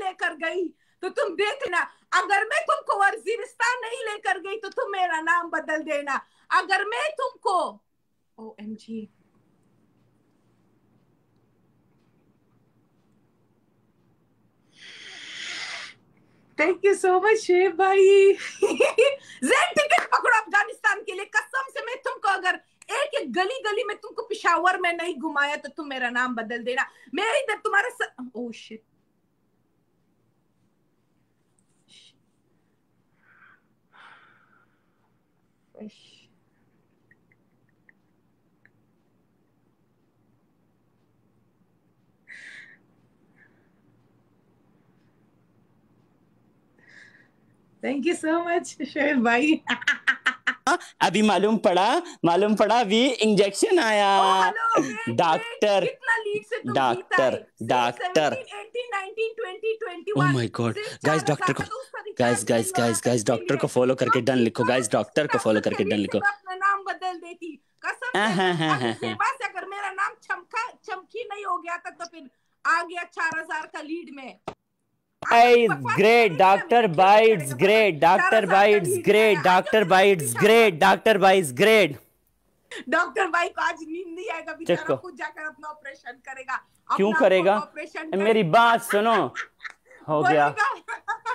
लेकर गई तो तुम देख लेना, अगर मैं तुमको वजीरिस्तान नहीं लेकर गई तो तुम मेरा नाम बदल देना। अगर मैं तुमको OMG, thank you so much शेब भाई। जेड टिकट पकड़ो अफगानिस्तान के लिए, कसम से मैं तुमको अगर एक एक गली गली में तुमको पिशावर में नहीं घुमाया तो तुम मेरा नाम बदल देना। मैं इधर तुम्हारे oh shit, thank you so much शेब भाई। अभी मालूम पड़ा अभी इंजेक्शन आया। Doctor oh my god guys, doctor को गाइस डॉक्टर को फॉलो करके डन लिखो गाइस, डॉक्टर को फॉलो करके डन लिखो। अपना नाम बदल देती कसम से। अगर मेरा नाम चमकी नहीं हो गया था तो फिर आ गया 4000 का लीड में। Great, Dr. Bites, great, Dr. Bites, great, Dr. Bites, great, Dr. Bites, great. Doctor भाई को आज नींद नहीं आएगा, बेचारा खुद जाकर अपना ऑपरेशन करेगा। क्यों करेगा? मेरी बात सुनो, हो गया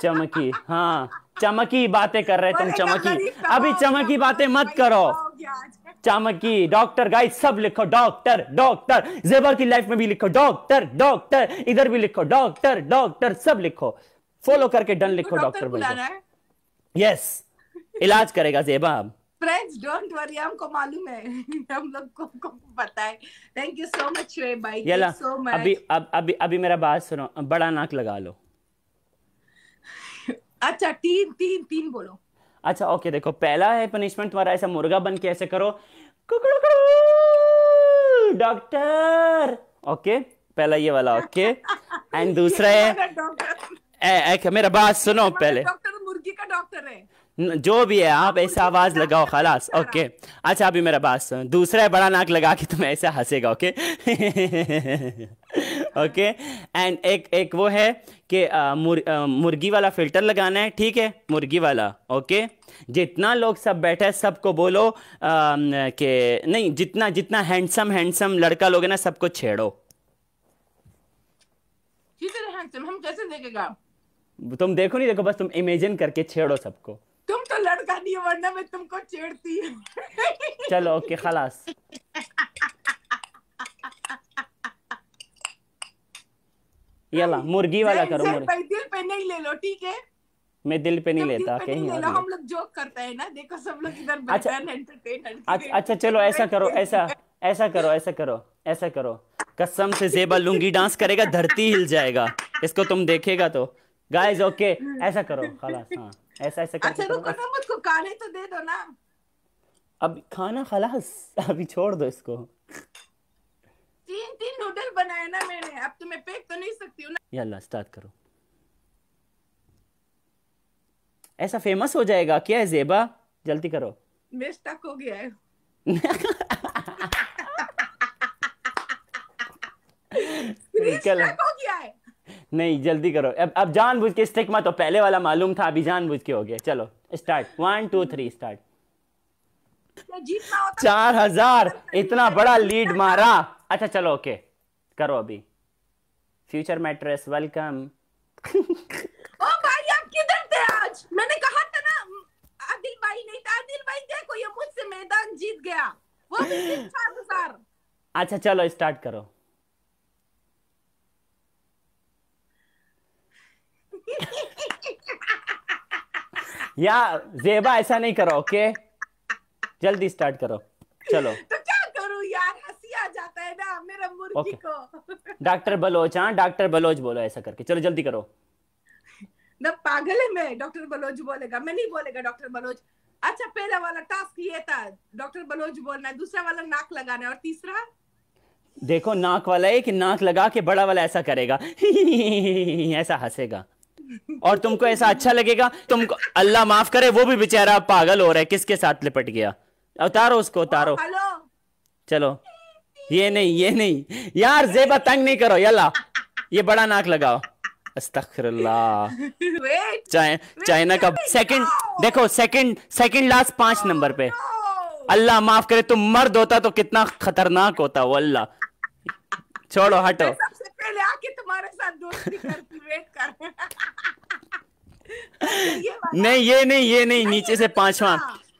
चमकी। हाँ चमकी बातें कर रहे तुम, चमकी अभी चमकी बातें मत करो। चमकी डॉक्टर गाइस सब लिखो, डॉक्टर डॉक्टर। ज़ेबा की लाइफ में भी लिखो डॉक्टर डॉक्टर, इधर भी लिखो डॉक्टर डॉक्टर, सब लिखो, फॉलो करके डन लिखो डॉक्टर भाई। यस, इलाज करेगा ज़ेबा। फ्रेंड्स डोंट वरी, हमको मालूम है, हम लोग को पता है। Thank you so much Shoaib भाई, थैंक यू सो मच। अभी मेरा बात सुनो, बड़ा नाक लगा लो। अच्छा तीन बोलो। अच्छा ओके, देखो पहला है पनिशमेंट तुम्हारा, ऐसा मुर्गा बन के ऐसे करो डॉक्टर, ओके पहला ये वाला, ओके। एंड दूसरा है मेरा बात सुनो पहले, डॉक्टर मुर्गी का डॉक्टर है जो भी है, आप ऐसा आवाज लगाओ खलास, ओके। अच्छा अभी मेरा बात सुनो, दूसरा है बड़ा नाक लगा के तुम ऐसे हंसेगा, ओके। ओके एंड एक वो है कि मुर्गी वाला फिल्टर लगाना है, ठीक है, मुर्गी वाला, ओके। जितना लोग सब बैठे हैं सबको बोलो कि नहीं, जितना हैंडसम लड़का लोग है ना सबको छेड़ो। हैंडसम हम कैसे देखेगा? तुम देखो नहीं, देखो बस तुम इमेजिन करके छेड़ो सबको। तुम तो लड़का नहीं, वरना मैं तुमको छेड़ती। चलो ओके खलास। यला मुर्गी वाला करो। मुर्गी दिल पे नहीं ले लो, ठीक है? मैं दिल पे नहीं लेता, कहीं ले लो, हम लोग जोक करते हैं ना, देखो सब लोग इधर बैठे हैं एंटरटेनमेंट। अच्छा चलो ऐसा करो, ऐसा करो, कसम से ज़ेबा लुंगी डांस करेगा, धरती हिल जाएगा, इसको तुम देखेगा तो। गाइस ओके ऐसा करो खलास, हाँ ऐसा अच्छा रुको ना, मुझको खाने तो दे दो ना। अब खाना खलास, अभी छोड़ दो इसको। तीन नूडल बनाए ना मैंने, अब तो मैं फेंक तो नहीं सकती हूँ ना। यल्ला स्टार्ट करो। ऐसा फेमस हो जाएगा क्या है ज़ेबा, जल्दी करो। मैं स्टक हो गया है। स्टक हो गया है। नहीं जल्दी करो, अब जानबूझ के स्टिक मत, तो पहले वाला मालूम था, अभी जानबूझ के हो गया। चलो स्टार्ट, 1 2 3 स्टार्ट। 4000 इतना बड़ा लीड मारा। अच्छा चलो ओके करो अभी। Future mattress welcome. ओ भाई आप किधर थे आज? मैंने कहा था ना, आदिल भाई नहीं था। आदिल भाई देखो ये मुझसे मैदान जीत गया, वो भी 4000। अच्छा चलो स्टार्ट करो। यार ज़ेबा ऐसा नहीं करो, ओके जल्दी स्टार्ट करो। चलो तो क्या करूं यार, हंसी आ जाता है ना मेरा मुर्गी को। डॉक्टर बलोच, हाँ डॉक्टर बलोच बोलो ऐसा करके, चलो जल्दी करो। ना पागल है मैं, डॉक्टर बलोच बोलेगा, मैं नहीं बोलेगा डॉक्टर बलोच। अच्छा पहला वाला टास्क ये था, डॉक्टर बलोच बोलना है, दूसरा वाला नाक लगाना है, और तीसरा देखो नाक वाला है कि नाक लगा के बड़ा वाला ऐसा करेगा, ऐसा हंसेगा, और तुमको ऐसा अच्छा लगेगा। तुमको अल्लाह माफ करे, वो भी बेचारा पागल हो रहा है, किसके साथ लिपट गया। उतारो उसको, उतारो। चलो ये नहीं यार, ज़ेबा तंग नहीं करो, यल्ला ये बड़ा नाक लगाओ। अस्तगफिरुल्लाह। वेट चाइना का सेकंड, देखो सेकंड लास्ट 5 नंबर पे। अल्लाह माफ करे, तुम मर्द होता तो कितना खतरनाक होता वो। अल्लाह छोड़ो, हटो। सबसे पहले आके तुम्हारे साथ दोस्ती करती, वेट कर। नहीं ये नहीं, नीचे से 5वां,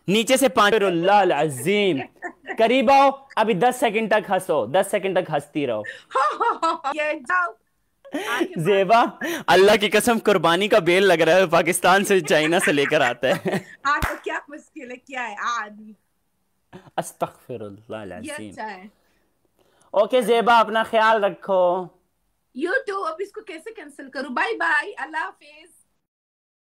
नीचे से 5। अज़ीम, करीब आओ, अभी 10 सेकंड तक हंसो, 10 सेकंड तक हंसती रहो। ये जाओ ज़ेबा, अल्लाह की कसम कुर्बानी का बेल लग रहा है, पाकिस्तान से चाइना से लेकर आता है। हाँ तो क्या मुश्किल है, क्या है आदमी। अस्तगफिरुल्लाह अज़ीम। ओके ज़ेबा, अपना ख्याल रखो। You too. अब इसको कैसे कैंसिल करूं? बाय बाय, अल्लाह हाफिज।